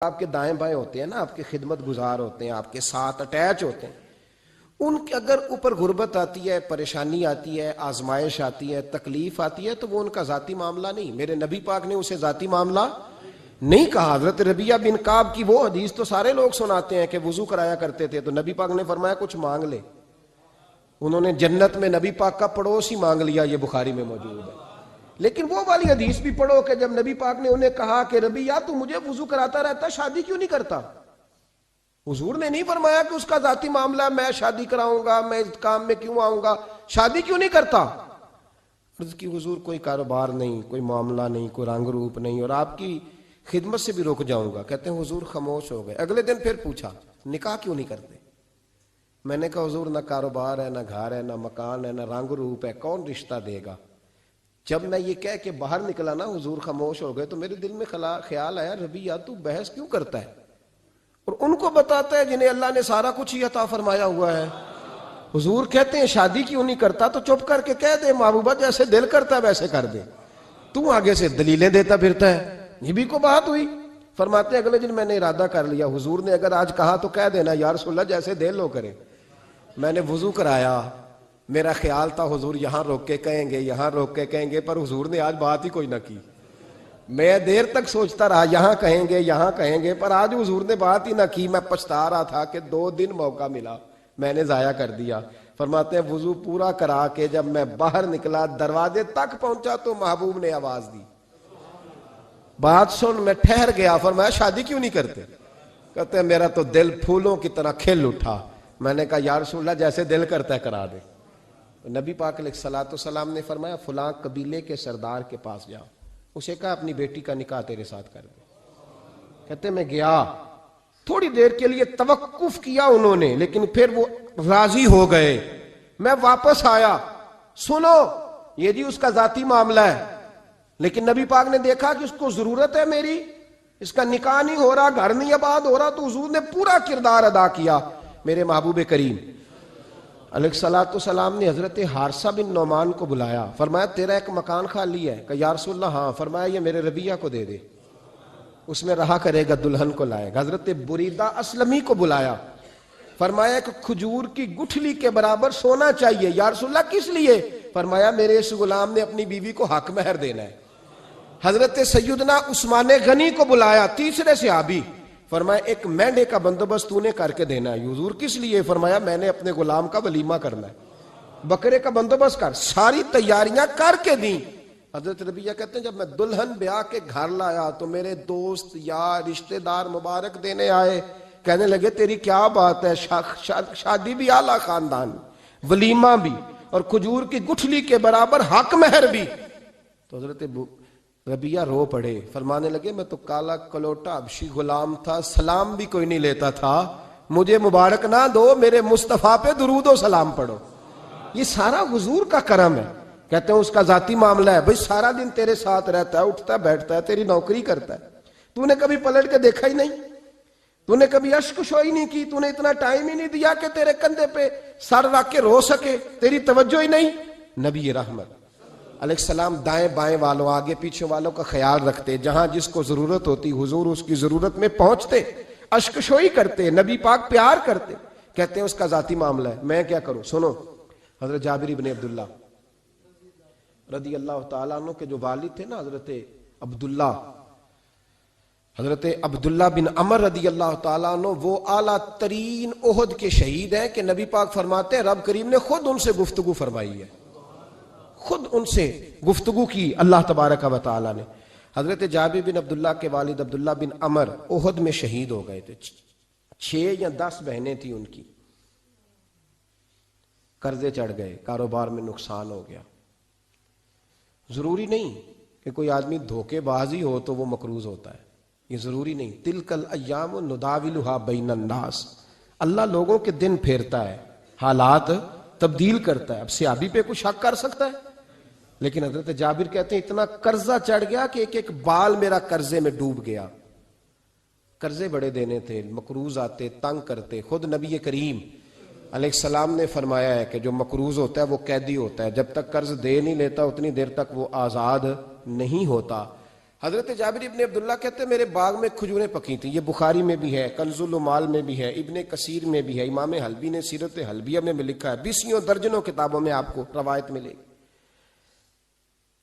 آپ کے دائیں بائیں ہوتے ہیں نا، آپ کے خدمت گزار ہوتے ہیں، آپ کے ساتھ اٹیچ ہوتے ہیں، ان کے اگر اوپر غربت آتی ہے، پریشانی آتی ہے، آزمائش آتی ہے، تکلیف آتی ہے، تو وہ ان کا ذاتی معاملہ نہیں. میرے نبی پاک نے اسے ذاتی معاملہ نہیں کہا. حضرت ربیعہ بن کعب کی وہ حدیث تو سارے لوگ سناتے ہیں کہ وضو کرایا کرتے تھے تو نبی پاک نے فرمایا کچھ مانگ لے. انہوں نے جنت میں نبی پاک کا پڑوس ہی مانگ لیا، یہ بخاری میں موجود ہے. لیکن وہ والی حدیث بھی پڑھو کہ جب نبی پاک نے انہیں کہا کہ ربیعہ تو مجھے وضو کراتا رہتا، شادی کیوں نہیں کرتا؟ حضور نے نہیں فرمایا کہ اس کا ذاتی معاملہ ہے، میں شادی کراؤں گا، میں اس کام میں کیوں آؤں گا، شادی کیوں نہیں کرتا؟ عرض کی حضور کوئی کاروبار نہیں، کوئی معاملہ نہیں، کوئی رنگ روپ نہیں، اور آپ کی خدمت سے بھی رک جاؤں گا. کہتے ہیں حضور خاموش ہو گئے. اگلے دن پھر پوچھا نکاح کیوں نہیں کرتے؟ میں نے کہا حضور نہ کاروبار ہے، نہ گھر ہے، نہ مکان ہے، نہ رنگ روپ ہے، کون رشتہ دے گا؟ جب میں یہ کہہ کے باہر نکلا نا حضور خاموش ہو گئے، تو میرے دل میں خیال آیا ربیعہ تو بحث کیوں کرتا ہے اور ان کو بتاتا ہے جنہیں اللہ نے سارا کچھ ہی عطا فرمایا ہوا ہے. حضور کہتے ہیں شادی کیوں نہیں کرتا؟ تو چپ کر کے کہہ دے محبوبہ جیسے دل کرتا ہے ویسے کر دے، تو آگے سے دلیلیں دیتا پھرتا ہے. یہ بھی کو بات ہوئی. فرماتے ہیں اگلے دن میں نے ارادہ کر لیا، حضور نے اگر آج کہا تو کہہ دینا یا رسول اللہ جیسے دل ہو کرے. میں نے وضو کرایا، میرا خیال تھا حضور یہاں روک کے کہیں گے، یہاں روک کے کہیں گے، پر حضور نے آج بات ہی کوئی نہ کی. میں دیر تک سوچتا رہا یہاں کہیں گے، یہاں کہیں گے، پر آج حضور نے بات ہی نہ کی. میں پچھتا رہا تھا کہ 2 دن موقع ملا میں نے ضائع کر دیا. فرماتے ہیں وضو پورا کرا کے جب میں باہر نکلا، دروازے تک پہنچا تو محبوب نے آواز دی. بات سن میں ٹھہر گیا. فرمایا شادی کیوں نہیں کرتے؟ کہتے ہیں میرا تو دل پھولوں کی طرح کھل اٹھا. میں نے کہا یا رسول اللہ جیسے دل کرتا ہے کرا دے. نبی پاک علیہ الصلوۃ والسلام نے فرمایا فلاں قبیلے کے سردار کے پاس جا، اسے کہا اپنی بیٹی کا نکاح تیرے ساتھ کر دے. کہتے میں گیا، تھوڑی دیر کے لیے توقف کیا انہوں نے، لیکن پھر وہ راضی ہو گئے. میں واپس آیا، سنو یہ جی اس کا ذاتی معاملہ ہے، لیکن نبی پاک نے دیکھا کہ اس کو ضرورت ہے میری، اس کا نکاح نہیں ہو رہا، گھر نہیں آباد ہو رہا، تو حضور نے پورا کردار ادا کیا. میرے محبوب کریم علیہ الصلوۃ والسلام نے حضرت حارثہ بن نعمان کو بلایا. فرمایا تیرا ایک مکان خالی ہے؟ کہ یا رسول اللہ ہاں. فرمایا یہ میرے ربیعہ کو دے دے، اس میں رہا کرے گا، دلہن کو لائے گا. حضرت بریدہ اسلمی کو بلایا. فرمایا ایک کھجور کی گٹھلی کے برابر سونا چاہیے. یا رسول اللہ کس لیے؟ فرمایا میرے اس غلام نے اپنی بیوی کو حق مہر دینا ہے. حضرت سیدنا عثمان غنی کو بلایا، تیسرے صحابی. فرمایا ایک مینڈے کا بندوبست تو نے کر کے دینا ہے. حضور کس لیے؟ فرمایا میں نے اپنے غلام کا ولیمہ کرنا ہے، بکرے کا بندوبست کر. ساری تیاریاں کر کے دیں. حضرت ربیعہ کہتے ہیں جب میں دلہن بیاہ کے گھر لایا تو میرے دوست یار رشتہ دار مبارک دینے آئے. کہنے لگے تیری کیا بات ہے، شادی بھی اعلیٰ خاندان، ولیمہ بھی، اور کھجور کی گٹھلی کے برابر حق مہر بھی. تو حضرت ربیعہ رو پڑے. فرمانے لگے میں تو کالا کلوٹا حبشی غلام تھا، سلام بھی کوئی نہیں لیتا تھا، مجھے مبارک نہ دو، میرے مصطفیٰ پہ درود و سلام پڑھو. یہ سارا حضور کا کرم ہے. کہتے ہیں اس کا ذاتی معاملہ ہے، بھئی سارا دن تیرے ساتھ رہتا ہے، اٹھتا ہے بیٹھتا ہے، تیری نوکری کرتا ہے، تو نے کبھی پلٹ کے دیکھا ہی نہیں، تو نے کبھی اشک شوئی نہیں کی، تو نے اتنا ٹائم ہی نہیں دیا کہ تیرے کندھے پہ سر رکھ کے رو سکے، تیری توجہ ہی نہیں. نبی رحمت علیہ السلام دائیں بائیں والوں آگے پیچھے والوں کا خیال رکھتے، جہاں جس کو ضرورت ہوتی حضور اس کی ضرورت میں پہنچتے، اشک شوئی کرتے، نبی پاک پیار کرتے. کہتے ہیں اس کا ذاتی معاملہ ہے، میں کیا کروں؟ سنو حضرت جابر بن عبداللہ رضی اللہ تعالیٰ عنہ کے جو والد تھے نا حضرت عبداللہ بن عمر رضی اللہ تعالیٰ عنہ، وہ اعلیٰ ترین احد کے شہید ہیں کہ نبی پاک فرماتے ہیں رب کریم نے خود ان سے گفتگو فرمائی ہے، خود ان سے گفتگو کی اللہ تبارک و تعالیٰ نے. حضرت جابر بن عبداللہ کے والد عبداللہ بن عمر احد میں شہید ہو گئے تھے. 6 یا 10 بہنیں تھیں ان کی. قرضے چڑھ گئے، کاروبار میں نقصان ہو گیا. ضروری نہیں کہ کوئی آدمی دھوکے بازی ہو تو وہ مقروض ہوتا ہے، یہ ضروری نہیں. تلک الایام نداولھا بین الناس، اللہ لوگوں کے دن پھیرتا ہے، حالات تبدیل کرتا ہے. اب صحابی پہ کچھ شک کر سکتا ہے؟ لیکن حضرت جابر کہتے ہیں اتنا قرضہ چڑھ گیا کہ ایک ایک بال میرا قرضے میں ڈوب گیا. قرضے بڑے دینے تھے، مقروض آتے، تنگ کرتے. خود نبی کریم علیہ السلام نے فرمایا ہے کہ جو مقروض ہوتا ہے وہ قیدی ہوتا ہے، جب تک قرض دے نہیں لیتا اتنی دیر تک وہ آزاد نہیں ہوتا. حضرت جابر ابن عبداللہ کہتے ہیں میرے باغ میں کھجوریں پکی تھیں. یہ بخاری میں بھی ہے, کنز المال میں بھی ہے, ابن کثیر میں بھی ہے, امام حلبی نے سیرت حلبیہ میں بھی لکھا ہے, بیسیوں درجنوں کتابوں میں آپ کو روایت ملے گی.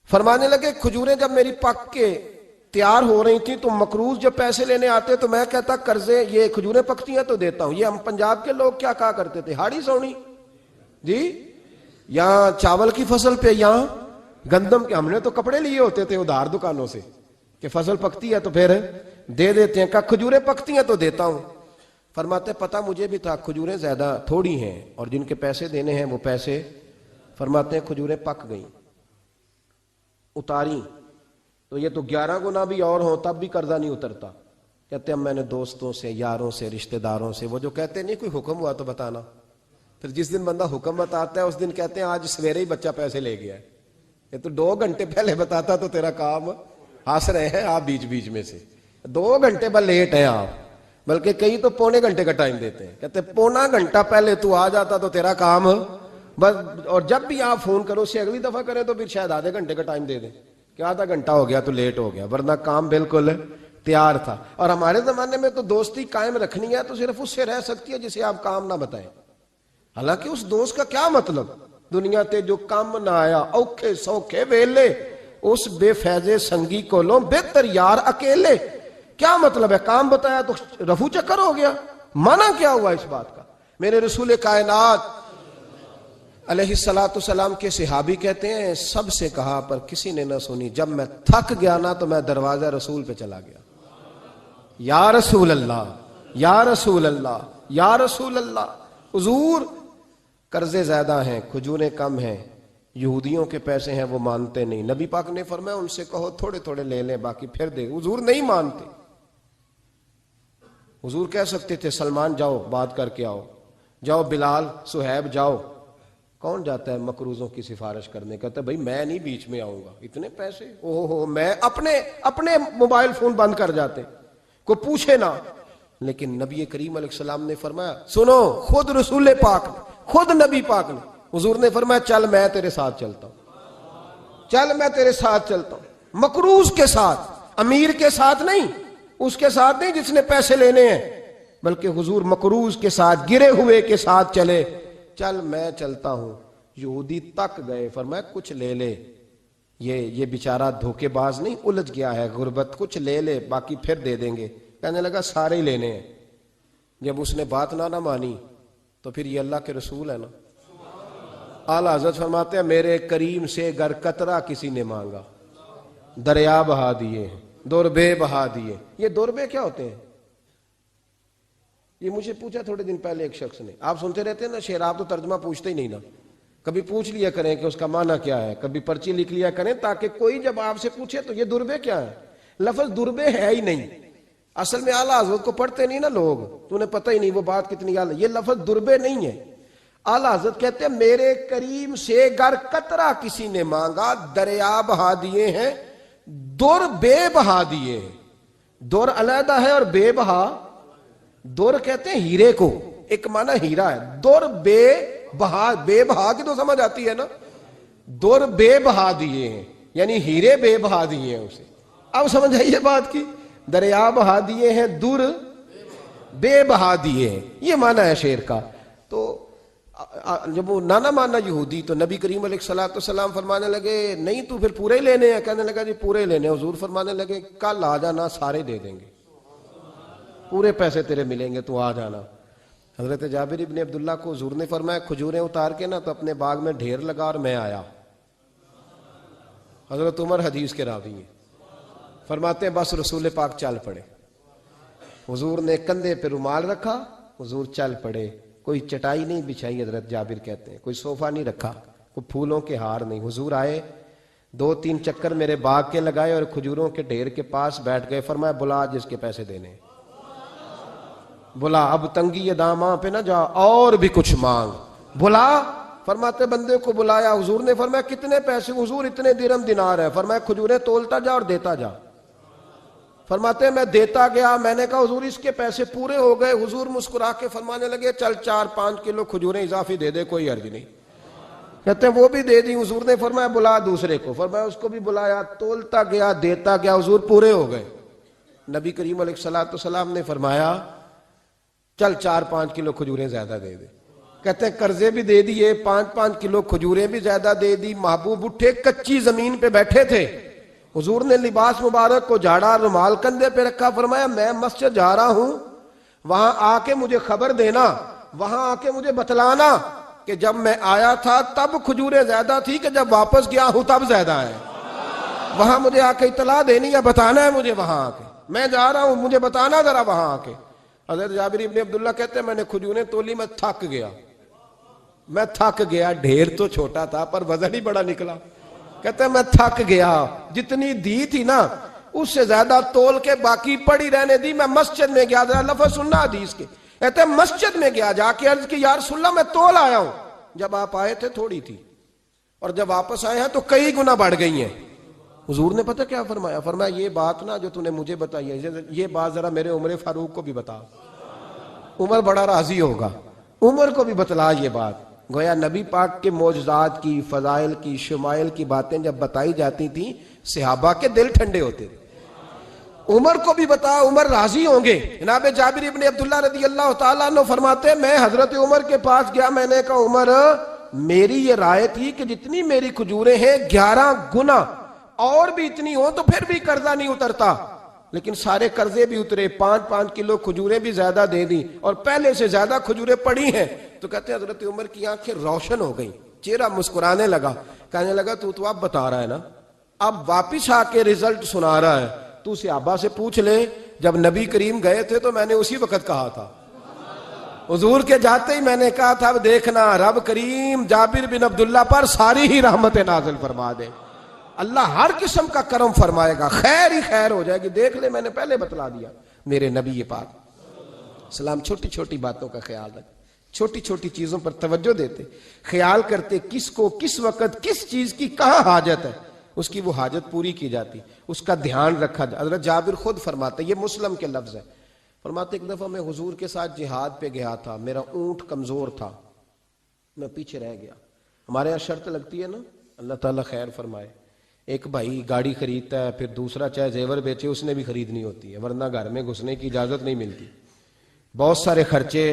فرمانے لگے کھجوریں جب میری پک کے تیار ہو رہی تھیں تو مقروض جب پیسے لینے آتے تو میں کہتا قرضے یہ کھجوریں پکتی ہیں تو دیتا ہوں. یہ ہم پنجاب کے لوگ کیا کہا کرتے تھے, ہاڑی سونی جی, یہاں چاول کی فصل پہ, یہاں گندم کے. ہم نے تو کپڑے لیے ہوتے تھے ادھار دکانوں سے کہ فصل پکتی ہے تو پھر دے دیتے ہیں, کہ کھجوریں پکتی ہیں تو دیتا ہوں. فرماتے پتہ مجھے بھی تھا کھجوریں زیادہ تھوڑی ہیں اور جن کے پیسے دینے ہیں وہ پیسے, فرماتے ہیں کھجوریں پک گئیں, اتاری تو یہ تو 11 گنا بھی اور ہوں تب بھی قرضہ نہیں اترتا. کہتے ہیں میں نے دوستوں سے, یاروں سے, رشتہ داروں سے, وہ جو کہتے نہیں کوئی حکم ہوا تو بتانا, پھر جس دن بندہ حکم بتاتا ہے اس دن کہتے ہیں آج سویرے ہی بچہ پیسے لے گیا ہے, یہ تو 2 گھنٹے پہلے بتاتا تو تیرا کام ہنس رہے ہیں آپ بیچ بیچ میں سے, 2 گھنٹے بعد لیٹ ہیں آپ, بلکہ کئی تو پونے گھنٹے کا ٹائم دیتے ہیں, کہتے پونا گھنٹہ پہلے تو آ جاتا تو تیرا کام بس. اور جب بھی آپ فون کرو اس سے اگلی دفعہ کریں تو پھر شاید آدھے گھنٹے کا ٹائم دے دیں کہ آدھا گھنٹہ ہو گیا تو لیٹ ہو گیا, ورنہ کام بالکل تیار تھا. اور ہمارے زمانے میں تو دوستی قائم رکھنی ہے تو صرف اس سے رہ سکتی ہے جسے آپ کام نہ بتائیں. حالانکہ اس دوست کا کیا مطلب, دنیا تے جو کام نہ آیا اوکھے سوکھے ویلے, اس بے فیضے سنگی کو لو بہتر یار اکیلے. کیا مطلب ہے, کام بتایا تو رفو چکر ہو گیا, مانا کیا ہوا اس بات کا. میرے رسول کائنات علیہ السلام کے صحابی کہتے ہیں سب سے کہا پر کسی نے نہ سنی, جب میں تھک گیا نا تو میں دروازہ رسول پہ چلا گیا, یا رسول اللہ, یا رسول اللہ, یا رسول اللہ. حضور قرضے زیادہ ہیں, کھجوریں کم ہیں, یہودیوں کے پیسے ہیں وہ مانتے نہیں. نبی پاک نے فرمایا ان سے کہو تھوڑے تھوڑے لے لیں باقی پھر دے. حضور نہیں مانتے. حضور کہہ سکتے تھے سلمان جاؤ بات کر کے آؤ, جاؤ بلال صہیب جاؤ. کون جاتا ہے مقروضوں کی سفارش کرنے, کہتا ہے بھائی میں نہیں بیچ میں آؤں گا, اتنے پیسے اوہ ہو, میں اپنے موبائل فون بند کر جاتے, کوئی پوچھے نہ. لیکن نبی کریم علیہ السلام نے فرمایا سنو, خود رسول پاک نے, خود نبی پاک نے, حضور نے فرمایا چل میں تیرے ساتھ چلتا ہوں, چل میں تیرے ساتھ چلتا ہوں. مقروض کے ساتھ, امیر کے ساتھ نہیں, اس کے ساتھ نہیں جس نے پیسے لینے ہیں, بلکہ حضور مقروض کے ساتھ, گرے ہوئے کے ساتھ چلے. چل میں چلتا ہوں. یہودی تک گئے, فرمایا کچھ لے لے, یہ بیچارہ دھوکے باز نہیں الجھ گیا ہے, غربت, کچھ لے لے باقی پھر دے دیں گے. کہنے لگا سارے ہی لینے ہیں. جب اس نے بات نہ مانی تو پھر یہ اللہ کے رسول ہے نا. اعلیٰ حضرت فرماتے ہیں میرے کریم سے گر قطرہ کسی نے مانگا, دریا بہا دیے, دوربے بہا دیے. یہ دوربے کیا ہوتے ہیں, یہ مجھے پوچھا تھوڑے دن پہلے ایک شخص نے. آپ سنتے رہتے ہیں نا شعر, آپ تو ترجمہ پوچھتے ہی نہیں نا, کبھی پوچھ لیا کریں کہ اس کا معنی کیا ہے, کبھی پرچی لکھ لیا کریں تاکہ کوئی جب آپ سے پوچھے تو یہ دربے کیا ہے. لفظ دربے ہے ہی نہیں, اصل میں اعلیٰ حضرت کو پڑھتے نہیں نا لوگ, تو انہیں پتہ ہی نہیں وہ بات کتنی اعلیٰ. یہ لفظ دربے نہیں ہے. اعلیٰ حضرت کہتے ہیں میرے کریم سے گر قطرہ کسی نے مانگا, دریا بہا دیے ہیں, در بے بہا دیے ہیں. در علیحدہ ہے اور بے بہا, در کہتے ہیں ہیرے کو, ایک معنی ہیرا ہے, در بے بہا, بے بہا کی تو سمجھ آتی ہے نا, در بے بہا دیے ہیں یعنی ہیرے بے بہا دیے ہیں اسے. اب سمجھ آئیے بات کی, دریا بہا دیے ہیں, در بے بہا دیے ہیں, یہ معنی ہے شعر کا. تو جب وہ نانا مانا یہودی تو نبی کریم علیہ السلام فرمانے لگے نہیں تو پھر پورے ہی لینے ہیں. کہنے لگا جی پورے ہی لینے. حضور فرمانے لگے کل آ جانا سارے دے دیں گے, پورے پیسے تیرے ملیں گے, تو آ جانا. حضرت جابر ابن عبداللہ کو حضور نے فرمایا کھجوریں اتار کے نا تو اپنے باغ میں ڈھیر لگا اور میں آیا. حضرت عمر حدیث کے راوی ہیں, فرماتے ہیں بس رسول پاک چل پڑے. حضور نے کندھے پہ رومال رکھا, حضور چل پڑے. کوئی چٹائی نہیں بچھائی, حضرت جابر کہتے ہیں کوئی صوفہ نہیں رکھا, کوئی پھولوں کے ہار نہیں. حضور آئے, 2-3 چکر میرے باغ کے لگائے اور کھجوروں کے ڈھیر کے پاس بیٹھ گئے. فرمایا بلا جس کے پیسے دینے, بلا, اب تنگی داماں پہ نہ جا اور بھی کچھ مانگ, بلا. فرماتے بندے کو بلایا. حضور نے فرمایا کتنے پیسے؟ حضور اتنے درہم دینار ہے. فرمایا کھجوریں تولتا جا اور دیتا جا. فرماتے ہیں میں دیتا گیا, میں نے کہا حضور اس کے پیسے پورے ہو گئے. حضور مسکرا کے فرمانے لگے چل 4-5 کلو کھجوریں اضافی دے دے, کوئی عرض نہیں. کہتے ہیں وہ بھی دے دی. حضور نے فرمایا بلا دوسرے کو. فرمایا اس کو بھی بلایا, تولتا گیا, دیتا گیا, حضور پورے ہو گئے. نبی کریم علیہ الصلوۃ والسلام نے فرمایا چل 4-5 کلو کھجوریں زیادہ دے دے. کہتے ہیں قرضے بھی دے دیے, 5-5 کلو کھجوریں بھی زیادہ دے دی. محبوب اٹھے, کچی زمین پہ بیٹھے تھے. حضور نے لباس مبارک کو جھاڑا, رومال کندھے پہ رکھا. فرمایا میں مسجد جا رہا ہوں, وہاں آ کے مجھے خبر دینا, وہاں آ کے مجھے بتلانا کہ جب میں آیا تھا تب کھجوریں زیادہ تھی کہ جب واپس گیا ہوں تب زیادہ ہے. وہاں مجھے آ کے اطلاع دینی ہے, بتانا ہے مجھے. وہاں آ کے میں جا رہا ہوں, مجھے بتانا ذرا وہاں آ کے. حضرت جابر ابن عبداللہ کہتے ہیں میں نے کھجوریں تولی, میں تھک گیا. میں تھک گیا, ڈھیر تو چھوٹا تھا پر وزن ہی بڑا نکلا. کہتے ہیں میں تھک گیا, جتنی دی تھی نا اس سے زیادہ تول کے باقی پڑی رہنے دی. میں مسجد میں گیا, ذرا لفظ سننا حدیث کے. کہتے ہیں مسجد میں گیا, جا کے عرض کی یا رسول اللہ میں تول آیا ہوں. جب آپ آئے تھے تھوڑی تھی, اور جب واپس آئے ہیں تو کئی گنا بڑھ گئی ہیں. حضور نے پتہ کیا فرمایا؟ فرمایا یہ بات نا جو تو نے مجھے بتائی ہے, یہ بات ذرا میرے عمر فاروق کو بھی بتا. عمر بڑا راضی ہوگا. عمر کو بھی بتلا یہ بات. گویا نبی پاک کے معجزات کی, فضائل کی, شمائل کی باتیں جب بتائی جاتی تھیں صحابہ کے دل ٹھنڈے ہوتے تھے. عمر کو بھی بتا, عمر راضی ہوں گے. جناب جابر ابن عبداللہ رضی اللہ تعالیٰ عنہ فرماتے ہیں میں حضرت عمر کے پاس گیا, میں نے کہا عمر میری یہ رائے تھی کہ جتنی میری کھجوریں ہیں 11 گنا اور بھی اتنی ہوں تو پھر بھی قرضہ نہیں اترتا, لیکن سارے قرضے بھی اترے, 5-5 کلو کھجوریں بھی زیادہ دے دی اور پہلے سے زیادہ کھجوریں پڑی ہیں. تو کہتے ہیں حضرت عمر کی آنکھیں روشن ہو گئیں, چہرہ مسکرانے لگا, کہنے لگا تو اب بتا رہا ہے نا, اب واپس آ کے رزلٹ سنا رہا ہے. تو صحابہ سے پوچھ لے, جب نبی کریم گئے تھے تو میں نے اسی وقت کہا تھا. حضور کے جاتے ہی میں نے کہا تھا اب دیکھنا رب کریم جابر بن عبداللہ پر ساری ہی رحمت نازل فرما دے. اللہ ہر قسم کا کرم فرمائے گا, خیر ہی خیر ہو جائے گی. دیکھ لے میں نے پہلے بتلا دیا. میرے نبی پاک سلام چھوٹی چھوٹی باتوں کا خیال رکھ, چھوٹی چھوٹی چیزوں پر توجہ دیتے, خیال کرتے کس کو کس وقت کس چیز کی کہاں حاجت ہے, اس کی وہ حاجت پوری کی جاتی, اس کا دھیان رکھا جاتا. حضرت جابر خود فرماتے, یہ مسلم کے لفظ ہے, فرماتے ایک دفعہ میں حضور کے ساتھ جہاد پہ گیا تھا, میرا اونٹ کمزور تھا, میں پیچھے رہ گیا. ہمارے یہاں شرط لگتی ہے نا, اللہ تعالیٰ خیر فرمائے, ایک بھائی گاڑی خریدتا ہے پھر دوسرا چاہے زیور بیچے اس نے بھی خریدنی ہوتی ہے, ورنہ گھر میں گھسنے کی اجازت نہیں ملتی. بہت سارے خرچے,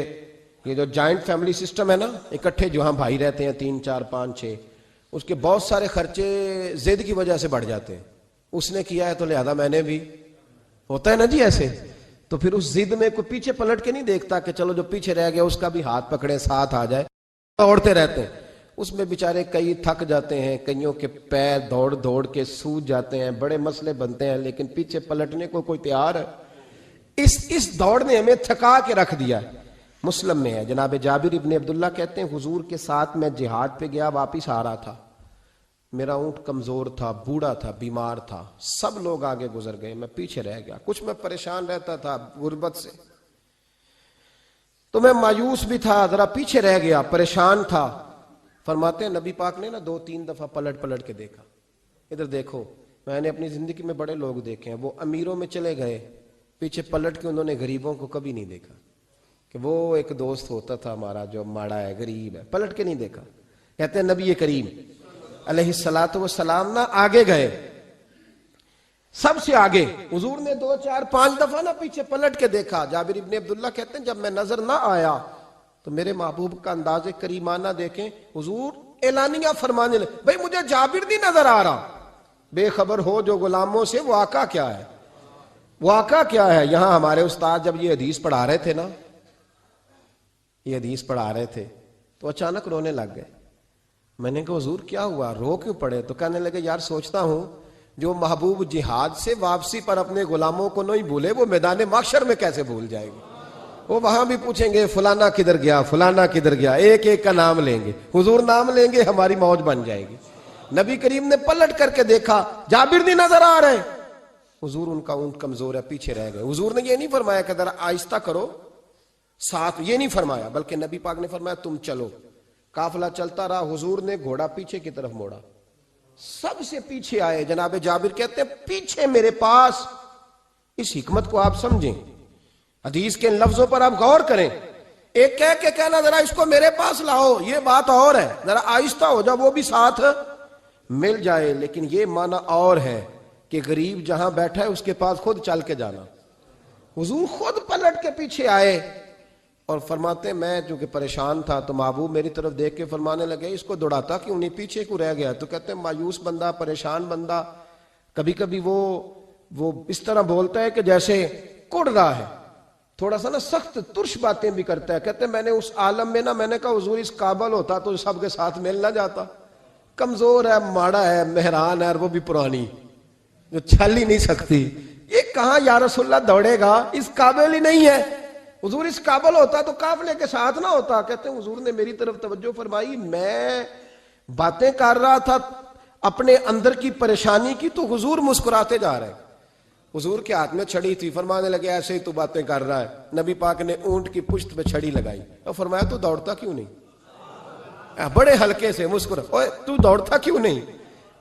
یہ جو جوائنٹ فیملی سسٹم ہے نا, اکٹھے جہاں بھائی رہتے ہیں 3 4 5 6, اس کے بہت سارے خرچے ضد کی وجہ سے بڑھ جاتے ہیں. اس نے کیا ہے تو لہذا میں نے بھی, ہوتا ہے نا جی ایسے. تو پھر اس ضد میں کوئی پیچھے پلٹ کے نہیں دیکھتا کہ چلو جو پیچھے رہ گیا اس کا بھی ہاتھ پکڑے ساتھ آ جائے, دوڑتے رہتے ہیں. اس میں بیچارے کئی تھک جاتے ہیں, کئیوں کے پیر دوڑ دوڑ کے سوج جاتے ہیں, بڑے مسئلے بنتے ہیں, لیکن پیچھے پلٹنے کو کوئی تیار ہے؟ اس دوڑ نے ہمیں تھکا کے رکھ دیا. مسلم میں ہے, جناب جابر ابن عبداللہ کہتے ہیں حضور کے ساتھ میں جہاد پہ گیا, واپس آ رہا تھا, میرا اونٹ کمزور تھا, بوڑھا تھا, بیمار تھا, سب لوگ آگے گزر گئے, میں پیچھے رہ گیا. کچھ میں پریشان رہتا تھا غربت سے, تو میں مایوس بھی تھا, ذرا پیچھے رہ گیا, پریشان تھا. فرماتے ہیں نبی پاک نے نا 2-3 دفعہ پلٹ کے دیکھا, ادھر دیکھو. میں نے اپنی زندگی میں بڑے لوگ دیکھے ہیں, وہ امیروں میں چلے گئے, پیچھے پلٹ کے انہوں نے غریبوں کو کبھی نہیں دیکھا. کہ وہ ایک دوست ہوتا تھا ہمارا جو ماڑا ہے, غریب ہے, پلٹ کے نہیں دیکھا. کہتے ہیں نبی کریم علیہ الصلوۃ والسلام نا آگے گئے, سب سے آگے. حضور نے 2 4 5 دفعہ نا پیچھے پلٹ کے دیکھا. جابر ابن عبداللہ کہتے ہیں جب میں نظر نہ آیا تو میرے محبوب کا انداز کریمانہ دیکھیں, حضور اعلانیہ فرمانے لگے, بھئی مجھے جابر نہیں نظر آ رہا, بے خبر ہو جو غلاموں سے, وہ آقا کیا ہے, وہ آقا کیا ہے. یہاں ہمارے استاد جب یہ حدیث پڑھا رہے تھے نا, یہ حدیث پڑھا رہے تھے تو اچانک رونے لگ گئے. میں نے کہا حضور کیا ہوا, رو کیوں پڑے؟ تو کہنے لگے یار سوچتا ہوں جو محبوب جہاد سے واپسی پر اپنے غلاموں کو نہیں بھولے, وہ میدان محشر میں کیسے بھول جائے گے. وہ وہاں بھی پوچھیں گے فلانا کدھر گیا, فلانا کدھر گیا, ایک ایک کا نام لیں گے. حضور نام لیں گے, ہماری موج بن جائے گی. نبی کریم نے پلٹ کر کے دیکھا, جابر نہیں نظر آ رہے. حضور ان کا اونٹ کمزور ہے, پیچھے رہ گئے. حضور نے یہ نہیں فرمایا کہ ذرا آہستہ کرو ساتھ, یہ نہیں فرمایا, بلکہ نبی پاک نے فرمایا تم چلو. قافلہ چلتا رہا, حضور نے گھوڑا پیچھے کی طرف موڑا, سب سے پیچھے آئے. جناب جابر کہتے ہیں پیچھے میرے پاس. اس حکمت کو آپ سمجھیں, حدیث کے ان لفظوں پر آپ غور کریں. ایک کہہ کے کہنا ذرا اس کو میرے پاس لاؤ یہ بات اور ہے، ذرا آہستہ ہو جا، وہ بھی ساتھ مل جائے، لیکن یہ معنی اور ہے کہ غریب جہاں بیٹھا ہے اس کے پاس خود چل کے جانا۔ حضور خود پلٹ کے پیچھے آئے اور فرماتے ہیں میں چونکہ پریشان تھا تو محبوب میری طرف دیکھ کے فرمانے لگے اس کو دوڑاتا کیوں نہیں، پیچھے کیوں رہ گیا؟ تو کہتے ہیں مایوس بندہ، پریشان بندہ کبھی کبھی وہ اس طرح بولتا ہے کہ جیسے کڑ رہا ہے، تھوڑا سا نا سخت ترش باتیں بھی کرتا ہے۔ کہتے ہیں میں نے اس عالم میں نا، میں نے کہا حضور اس قابل ہوتا تو سب کے ساتھ مل نہ جاتا، کمزور ہے، ماڑا ہے، مہران ہے، اور وہ بھی پرانی جو چھل ہی نہیں سکتی، یہ کہاں یا رسول اللہ دوڑے گا، اس قابل ہی نہیں ہے۔ حضور اس قابل ہوتا تو قافلے کے ساتھ نہ ہوتا۔ کہتے ہیں حضور نے میری طرف توجہ فرمائی، میں باتیں کر رہا تھا اپنے اندر کی پریشانی کی تو حضور مسکراتے جا رہے ہیں۔ حضور کے ہاتھ میں چھڑی تھی، فرمانے لگے ایسے ہی تو باتیں کر رہا ہے۔ نبی پاک نے اونٹ کی پشت پہ چھڑی لگائی اور فرمایا تو دوڑتا کیوں نہیں؟ بڑے ہلکے سے مسکرا، اوے تو دوڑتا کیوں نہیں؟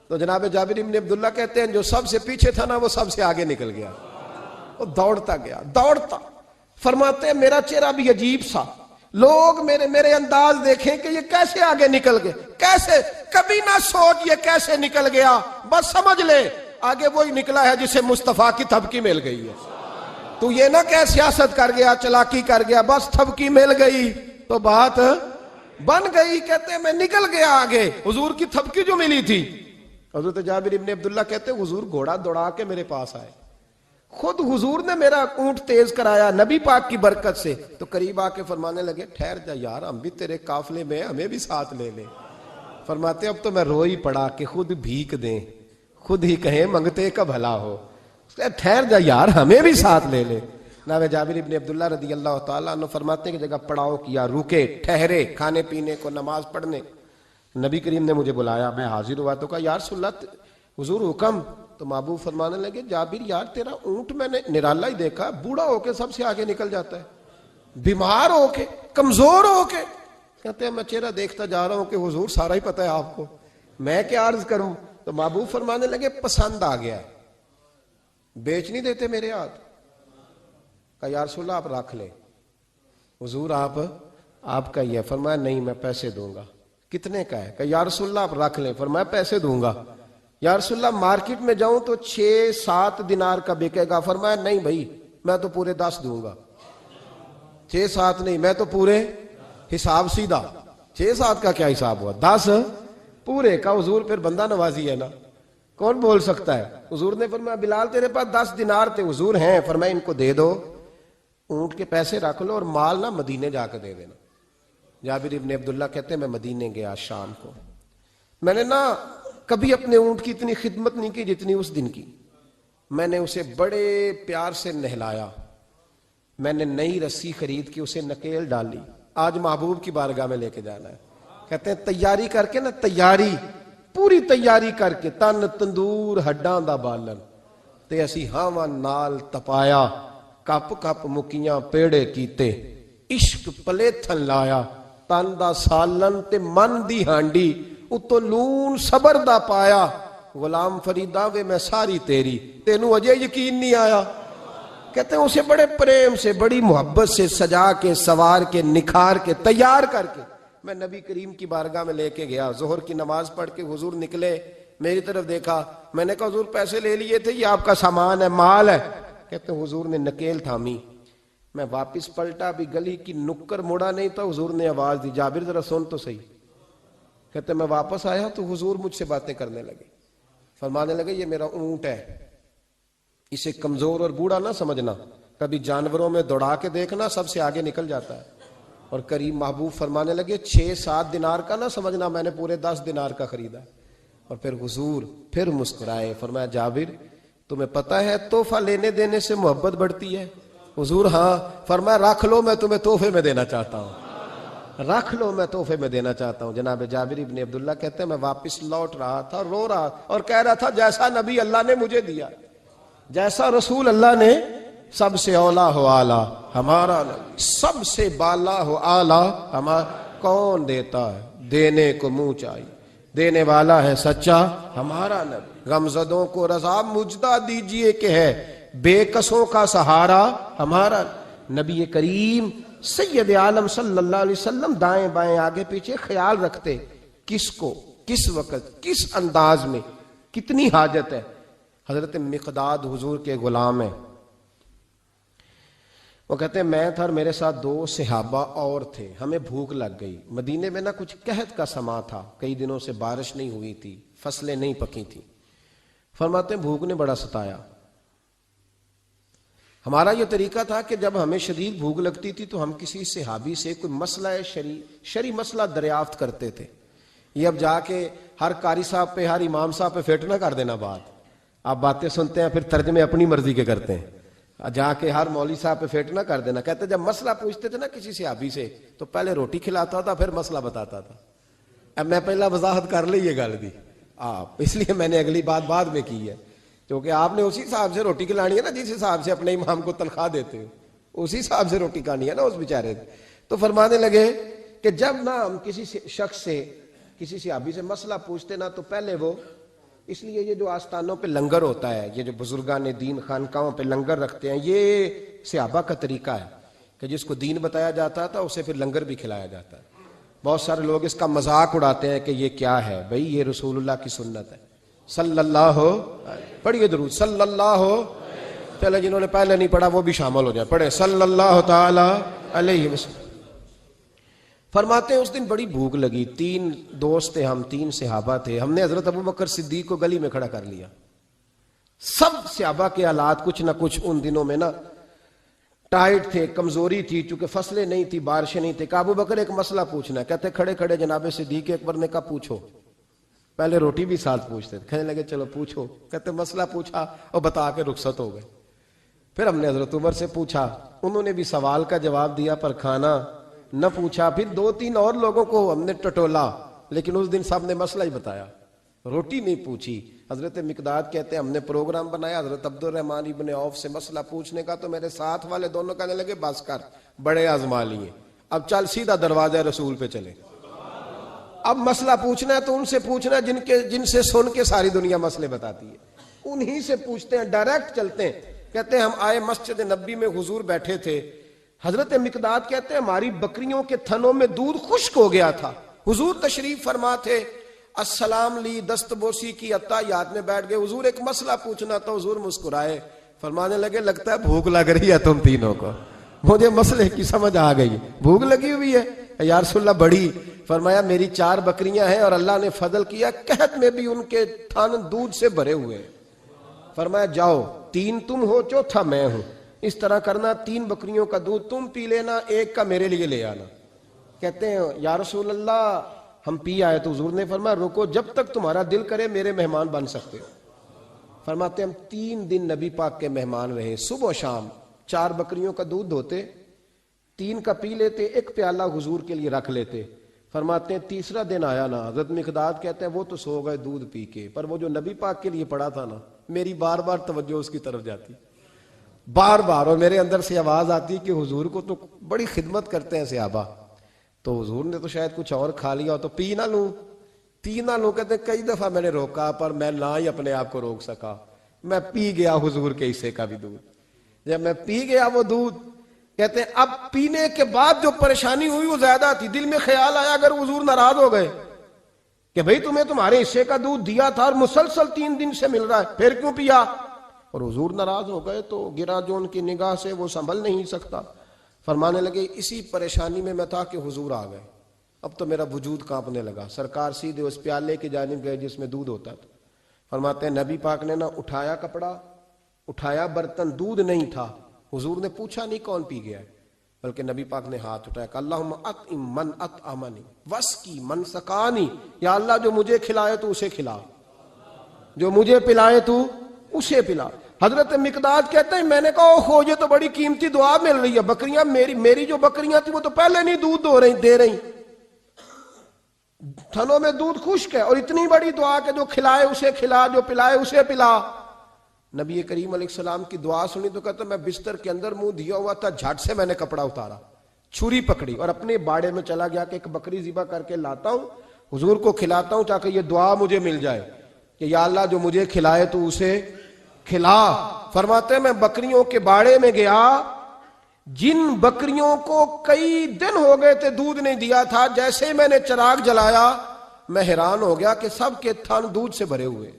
تو جناب جابر بن عبداللہ کہتے ہیں جو سب سے پیچھے تھا نا وہ سب سے آگے نکل گیا، وہ دوڑتا گیا دوڑتا۔ فرماتے ہیں میرا چہرہ بھی عجیب سا، لوگ میرے انداز دیکھیں کہ یہ کیسے آگے نکل گئے، کیسے، کبھی نہ سوچ یہ کیسے نکل گیا، بس سمجھ لے آگے وہی نکلا ہے جسے مصطفیٰ کی تھپکی مل گئی ہے۔ تو یہ نہ کہ سیاست کر گیا، چلاکی کر گیا، بس تھپکی مل گئی تو بات بن گئی۔ کہتے ہیں میں نکل گیا آگے، حضور کی تھپکی جو ملی تھی۔ حضرت جابر بن عبداللہ کہتے ہیں حضور گھوڑا دوڑا کے میرے پاس آئے، خود حضور نے میرا اونٹ تیز کرایا نبی پاک کی برکت سے۔ تو قریب آ کے فرمانے لگے ٹھہر جا یار، ہم بھی تیرے قافلے میں، ہمیں بھی ساتھ لے لے۔ فرماتے اب تو میں رو ہی پڑا کہ خود بھیک دیں، خود ہی کہیں منگتے کا بھلا ہو، ٹھہر جا یار ہمیں بھی ساتھ لے لے۔ جناب جابر بن عبداللہ رضی اللہ تعالیٰ عنہ فرماتے ہیں کہ جگہ پڑاؤ کیا، رکے، ٹھہرے کھانے پینے کو، نماز پڑھنے۔ نبی کریم نے مجھے بلایا، میں حاضر ہوا تو کہا یا رسول اللہ حضور حکم۔ تو محبوب فرمانے لگے جابر یار تیرا اونٹ میں نے نرالا ہی دیکھا، بوڑھا ہو کے سب سے آگے نکل جاتا ہے، بیمار ہو کے، کمزور ہو کے۔ کہتے ہیں میں چہرہ دیکھتا جا رہا ہوں کہ حضور سارا ہی پتہ ہے آپ کو، میں کیا عرض کروں؟ تو محبوب فرمانے لگے پسند آ گیا، بیچ نہیں دیتے میرے ہاتھ؟ کہا یا رسول اللہ آپ رکھ لیں۔ حضور آپ کا یہ؟ فرمایا نہیں میں پیسے دوں گا۔ کتنے کا ہے؟ کہا یا رسول اللہ آپ رکھ لیں۔ فرمایا پیسے دوں گا۔ یا رسول اللہ مارکیٹ میں جاؤں تو 6-7 دینار کا بکے گا۔ فرمایا نہیں بھائی میں تو پورے 10 دوں گا۔ 6-7 نہیں، میں تو پورے، حساب سیدھا، 6-7 کا کیا حساب ہوا، 10 پورے کا۔ حضور پھر بندہ نوازی ہے نا، کون بول سکتا ہے؟ حضور نے فرمایا بلال تیرے پاس 10 دینار تھے؟ حضور ہیں۔ فرمایا ان کو دے دو، اونٹ کے پیسے رکھ لو اور مال نہ مدینے جا کے دے دینا۔ جابر ابن عبداللہ کہتے ہیں میں مدینے گیا شام کو، میں نے نا کبھی اپنے اونٹ کی اتنی خدمت نہیں کی جتنی اس دن کی۔ میں نے اسے بڑے پیار سے نہلایا، میں نے نئی رسی خرید کے اسے نکیل ڈالی، آج محبوب کی بارگاہ میں لے کے جانا ہے۔ کہتے ہیں تیاری کر کے نا، تیاری پوری تیاری کر کے، تن تندور ہڈاں دا بالن تے اسی ہاواں نال تپایا، کپ کپ مکیاں پیڑے کیتے، عشق پلیتھن لایا، تن دا سالن تے من دی ہانڈی، اتو لون صبر دا پایا، غلام فریدا وے میں ساری تیری، تینوں اجے یقین نہیں آیا۔ کہتے ہیں اسے بڑے پریم سے، بڑی محبت سے سجا کے، سوار کے، نکھار کے، تیار کر کے میں نبی کریم کی بارگاہ میں لے کے گیا۔ ظہر کی نماز پڑھ کے حضور نکلے، میری طرف دیکھا، میں نے کہا حضور پیسے لے لیے تھے، یہ آپ کا سامان ہے، مال ہے؟ کہتے ہیں حضور نے نکیل تھامی، میں واپس پلٹا، بھی گلی کی نکر مڑا نہیں تھا، حضور نے آواز دی جابر ذرا سن تو صحیح۔ کہتے ہیں میں واپس آیا تو حضور مجھ سے باتیں کرنے لگے، فرمانے لگے یہ میرا اونٹ ہے، اسے کمزور اور بوڑھا نہ سمجھنا، کبھی جانوروں میں دوڑا کے دیکھنا سب سے آگے نکل جاتا ہے۔ اور کریم محبوب فرمانے لگے 6-7 دینار کا نہ سمجھنا، میں نے پورے 10 دینار کا خریدا۔ اور پھر حضور پھر مسکرائے، فرمایا جابر تمہیں پتہ ہے تحفہ لینے دینے سے محبت بڑھتی ہے؟ حضور ہاں۔ فرمایا رکھ لو میں تمہیں تحفے میں دینا چاہتا ہوں، رکھ لو میں تحفے میں دینا چاہتا ہوں۔ جناب جابر ابن عبداللہ کہتے ہیں میں واپس لوٹ رہا تھا، رو رہا اور کہہ رہا تھا جیسا نبی اللہ نے مجھے دیا، جیسا رسول اللہ نے، سب سے اولا ہو آلہ ہمارا نبی، سب سے بالا ہو آلہ ہمارا، کون دیتا ہے دینے کو منہ چاہیے، دینے والا ہے سچا ہمارا نبی، غمزدوں کو رضا مجدہ دیجئے کہ ہے بے کسوں کا سہارا ہمارا، نبی کریم سید عالم صلی اللہ علیہ وسلم دائیں بائیں آگے پیچھے خیال رکھتے کس کو کس وقت کس انداز میں کتنی حاجت ہے. حضرت مقداد حضور کے غلام ہیں. وہ کہتے ہیں میں تھا اور میرے ساتھ 2 صحابہ اور تھے. ہمیں بھوک لگ گئی. مدینے میں نا کچھ قحط کا سما تھا, کئی دنوں سے بارش نہیں ہوئی تھی, فصلیں نہیں پکی تھی. فرماتے ہیں بھوک نے بڑا ستایا. ہمارا یہ طریقہ تھا کہ جب ہمیں شدید بھوک لگتی تھی تو ہم کسی صحابی سے کوئی مسئلہ شرعی مسئلہ دریافت کرتے تھے. یہ اب جا کے ہر قاری صاحب پہ ہر امام صاحب پہ فٹ نہ کر دینا بات. آپ باتیں سنتے ہیں پھر ترجمے اپنی مرضی کے کرتے ہیں. جا کے ہر مولوی صاحب پہ فٹ نہ کر دینا. کہتے جب مسئلہ پوچھتے تھے نا کسی صحابی سے تو پہلے روٹی کھلاتا تھا پھر مسئلہ بتاتا تھا. اب میں پہلا وضاحت کر لی یہ گل دی آپ, اس لیے میں نے اگلی بات بعد میں کی ہے, کیونکہ آپ نے اسی حساب سے روٹی کھلانی ہے نا جس حساب سے اپنے امام کو تنخواہ دیتے ہو, اسی حساب سے روٹی کھانی ہے نا اس بیچارے. تو فرمانے لگے کہ جب نہ ہم کسی شخص سے کسی صحابی سے مسئلہ پوچھتے نا تو پہلے وہ, اس لیے یہ جو آستانوں پہ لنگر ہوتا ہے, یہ جو بزرگان دین خانقاہوں پہ لنگر رکھتے ہیں, یہ صحابہ کا طریقہ ہے کہ جس کو دین بتایا جاتا تھا اسے پھر لنگر بھی کھلایا جاتا ہے. بہت سارے لوگ اس کا مذاق اڑاتے ہیں کہ یہ کیا ہے بھئی, یہ رسول اللہ کی سنت ہے. صلی اللہ ہو, پڑھیے درود صلی اللہ ہو. چلے جنہوں نے پہلے نہیں پڑھا وہ بھی شامل ہو جائے, پڑھے صلی اللہ تعالی علیہ وسلم. فرماتے ہیں اس دن بڑی بھوک لگی. 3 دوست تھے ہم, 3 صحابہ تھے. ہم نے حضرت ابوبکر صدیق کو گلی میں کھڑا کر لیا. سب صحابہ کے حالات کچھ نہ کچھ ان دنوں میں نا ٹائٹ تھے, کمزوری تھی, چونکہ فصلیں نہیں تھی, بارشیں نہیں تھی. ابوبکر ایک مسئلہ پوچھنا ہے. کہتے کھڑے کھڑے جناب صدیق اکبر نے کہا پوچھو. پہلے روٹی بھی ساتھ پوچھتے تھے, کہنے لگے چلو پوچھو. کہتے مسئلہ پوچھا اور بتا کے رخصت ہو گئے. پھر ہم نے حضرت عمر سے پوچھا, انہوں نے بھی سوال کا جواب دیا پر کھانا نہ پوچھا. پھر 2-3 اور لوگوں کو ہم نے ٹٹولا, لیکن اس دن سب نے مسئلہ ہی بتایا, روٹی نہیں پوچھی. حضرت مقداد کہتے ہیں ہم نے پروگرام بنایا حضرت عبد الرحمن ابن عوف سے مسئلہ پوچھنے کا, تو میرے ساتھ والے دونوں کہنے لگے بس کر, بڑے آزما لیے, اب چل سیدھا دروازہ رسول پہ چلے. اب مسئلہ پوچھنا ہے تو ان سے پوچھنا جن سے سن کے ساری دنیا مسئلے بتاتی ہے, انہی سے پوچھتے ہیں, ڈائریکٹ چلتے ہیں. کہتے ہیں ہم آئے مسجد نبی میں, حضور بیٹھے تھے. حضرت مقداد کہتے ہیں ہماری بکریوں کے تھنوں میں دودھ خشک ہو گیا تھا. حضور تشریف فرما تھے, السلام لی, دست بوسی کی, اتحیات میں بیٹھ گئے. حضور ایک مسئلہ پوچھنا تھا. حضور مسکرائے, فرمانے لگے لگتا ہے بھوک لگ رہی ہے تم تینوں کو. مجھے مسئلے کی سمجھ آ گئی, بھوک لگی ہوئی ہے یا رسول اللہ بڑی. فرمایا میری 4 بکریاں ہیں اور اللہ نے فضل کیا قحط میں بھی ان کے تھن دودھ سے بھرے ہوئے ہیں. فرمایا جاؤ, 3 تم ہو, چوتھا میں ہوں, اس طرح کرنا 3 بکریوں کا دودھ تم پی لینا, 1 کا میرے لیے لے آنا. کہتے ہیں یا رسول اللہ ہم پی آئے. تو حضور نے فرمایا رکو, جب تک تمہارا دل کرے میرے مہمان بن سکتے ہو. فرماتے ہم 3 دن نبی پاک کے مہمان رہے. صبح و شام 4 بکریوں کا دودھ دھوتے, 3 کا پی لیتے, 1 پیالہ حضور کے لیے رکھ لیتے. فرماتے ہیں تیسرا دن آیا نا, حضرت مقداد کہتے ہیں وہ تو سو گئے دودھ پی کے, پر وہ جو نبی پاک کے لیے پڑا تھا نا, میری بار بار توجہ اس کی طرف جاتی, بار بار, اور میرے اندر سے آواز آتی کہ حضور کو تو بڑی خدمت کرتے ہیں صحابہ, تو حضور نے تو شاید کچھ اور کھا لیا ہو تو پی نہ لوں. کہتے ہیں کئی دفعہ میں نے روکا پر میں نہ ہی اپنے آپ کو روک سکا, میں پی گیا حضور کے حصے کا بھی دودھ. جب میں پی گیا وہ دودھ, کہتے ہیں اب پینے کے بعد جو پریشانی ہوئی وہ زیادہ تھی. دل میں خیال آیا اگر حضور ناراض ہو گئے کہ بھئی تمہیں تمہارے حصے کا دودھ دیا تھا اور مسلسل 3 دن سے مل رہا ہے, پھر کیوں پیا, اور حضور ناراض ہو گئے تو گرا جو ان کی نگاہ سے وہ سنبھل نہیں سکتا. فرمانے لگے اسی پریشانی میں تھا کہ حضور آ گئے. اب تو میرا وجود کانپنے لگا. سرکار سیدھے اس پیالے کی جانب گئے جس میں دودھ ہوتا تھا. فرماتے ہیں نبی پاک نے نہ اٹھایا کپڑا, اٹھایا برتن, دودھ نہیں تھا. حضور نے پوچھا نہیں کون پی گیا ہے, بلکہ نبی پاک نے ہاتھ اٹھایا کہ اللہم اطعم من اطعمنی واسقی من سقانی, یا اللہ جو مجھے کھلائے تو اسے کھلا, جو مجھے پلائے تو اسے پلا. حضرت مقداد کہتے ہیں میں نے کہا اوہ یہ تو بڑی قیمتی دعا مل رہی ہے. بکریاں میری جو بکریاں تھی وہ تو پہلے نہیں دودھ دے رہی, تھنوں میں دودھ خشک ہے, اور اتنی بڑی دعا کہ جو کھلائے اسے کھلا, جو پلائے اسے پلا. نبی کریم علیہ السلام کی دعا سنی تو کہتا میں بستر کے اندر منہ دیا ہوا تھا, جھٹ سے میں نے کپڑا اتارا, چھری پکڑی اور اپنے باڑے میں چلا گیا کہ ایک بکری ذبح کر کے لاتا ہوں, حضور کو کھلاتا ہوں تاکہ یہ دعا مجھے مل جائے کہ یا اللہ جو مجھے کھلائے تو اسے کھلا. فرماتے ہیں میں بکریوں کے باڑے میں گیا, جن بکریوں کو کئی دن ہو گئے تھے دودھ نہیں دیا تھا، جیسے ہی میں نے چراغ جلایا میں حیران ہو گیا کہ سب کے تھن دودھ سے بھرے ہوئے۔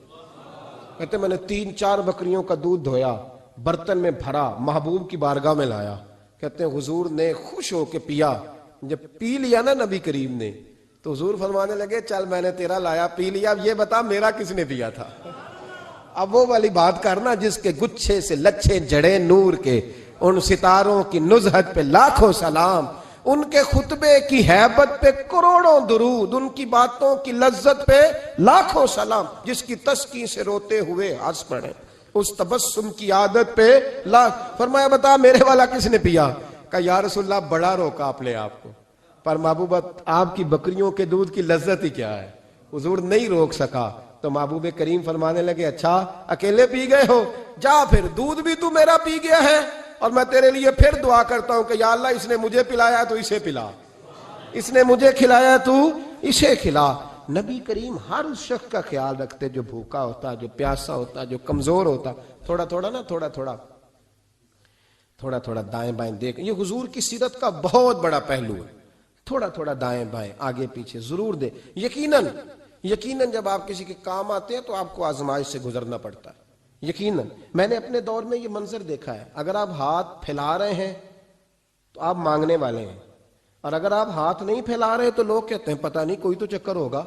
کہتے میں نے 3-4 بکریوں کا دودھ دھویا، برتن میں بھرا، محبوب کی بارگاہ میں لایا۔ کہتے ہیں حضور نے خوش ہو کے پیا۔ جب پی لیا نا نبی کریم نے تو حضور فرمانے لگے چل میں نے تیرا لایا، پی لیا، اب یہ بتا میرا کس نے دیا تھا؟ اب وہ والی بات کرنا جس کے گچھے سے لچھے جڑے نور کے، ان ستاروں کی نزہت پہ لاکھوں سلام، ان کے خطبے کی ہیبت پہ کروڑوں درود، ان کی باتوں کی لذت پہ لاکھوں سلام، جس کی تسکین سے روتے ہوئے ہنس پڑے، اس تبسم کی عادت پہ فرمایا بتا میرے والا کس نے پیا؟ کہا یا رسول اللہ بڑا روکا اپنے آپ کو، پر محبوبت آپ کی بکریوں کے دودھ کی لذت ہی کیا ہے؟ حضور نہیں روک سکا تو محبوب کریم فرمانے لگے اچھا اکیلے پی گئے ہو، جا پھر دودھ بھی تو میرا پی گیا ہے، اور میں تیرے لیے پھر دعا کرتا ہوں کہ یا اللہ اس نے مجھے پلایا تو اسے پلا، اس نے مجھے کھلایا تو اسے کھلا۔ نبی کریم ہر اس شخص کا خیال رکھتے جو بھوکا ہوتا، جو پیاسا ہوتا، جو کمزور ہوتا۔ تھوڑا تھوڑا دائیں بائیں دیکھ، یہ حضور کی سیرت کا بہت بڑا پہلو ہے۔ تھوڑا تھوڑا دائیں بائیں آگے پیچھے ضرور دے۔ یقیناً جب آپ کسی کے کام آتے ہیں تو آپ کو آزمائش سے گزرنا پڑتا ہے۔ یقیناً میں نے اپنے دور میں یہ منظر دیکھا ہے، اگر آپ ہاتھ پھیلا رہے ہیں تو آپ مانگنے والے ہیں، اور اگر آپ ہاتھ نہیں پھیلا رہے تو لوگ کہتے ہیں پتہ نہیں کوئی تو چکر ہوگا۔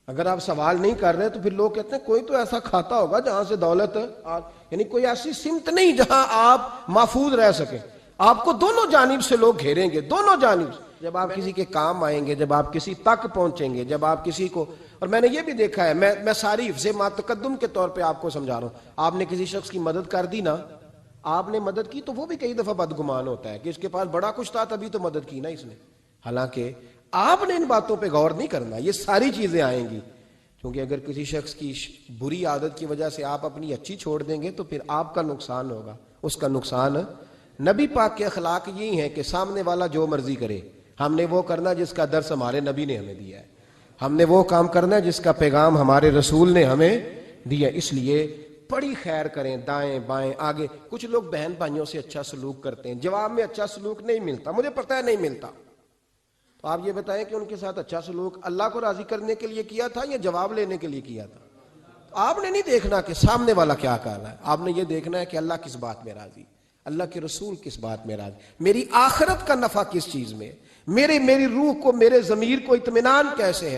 اگر آپ سوال نہیں کر رہے تو پھر لوگ کہتے ہیں کوئی تو ایسا کھاتا ہوگا جہاں سے دولت، یعنی کوئی ایسی سمت نہیں جہاں آپ محفوظ رہ سکیں۔ آپ کو دونوں جانب سے لوگ گھیریں گے، دونوں جانب سے۔ جب آپ کسی کے کام آئیں گے، جب آپ کسی تک پہنچیں گے، جب آپ کسی کو، اور میں نے یہ بھی دیکھا ہے، میں ساری حفظ ما تقدم کے طور پہ آپ کو سمجھا رہا ہوں، آپ نے کسی شخص کی مدد کر دی نا، آپ نے مدد کی تو وہ بھی کئی دفعہ بدگمان ہوتا ہے کہ اس کے پاس بڑا کچھ تھا تبھی تو مدد کی نا اس نے، حالانکہ آپ نے ان باتوں پہ غور نہیں کرنا۔ یہ ساری چیزیں آئیں گی، کیونکہ اگر کسی شخص کی بری عادت کی وجہ سے آپ اپنی اچھی چھوڑ دیں گے تو پھر آپ کا نقصان ہوگا، اس کا نقصان۔ نبی پاک کے اخلاق یہی ہیں کہ سامنے والا جو مرضی کرے، ہم نے وہ کرنا جس کا درس ہمارے نبی نے ہمیں دیا ہے، ہم نے وہ کام کرنا جس کا پیغام ہمارے رسول نے ہمیں دیا۔ اس لیے بڑی خیر کریں، دائیں بائیں آگے۔ کچھ لوگ بہن بھائیوں سے اچھا سلوک کرتے ہیں، جواب میں اچھا سلوک نہیں ملتا، مجھے پتہ ہے نہیں ملتا، تو آپ یہ بتائیں کہ ان کے ساتھ اچھا سلوک اللہ کو راضی کرنے کے لیے کیا تھا یا جواب لینے کے لیے کیا تھا؟ تو آپ نے نہیں دیکھنا کہ سامنے والا کیا کہہ رہا ہے، آپ نے یہ دیکھنا ہے کہ اللہ کس بات میں راضی، اللہ کے رسول کس بات میں راضی، میری آخرت کا نفع کس چیز میں، میری روح کو، میرے ضمیر کو اطمینان کیسے ہے۔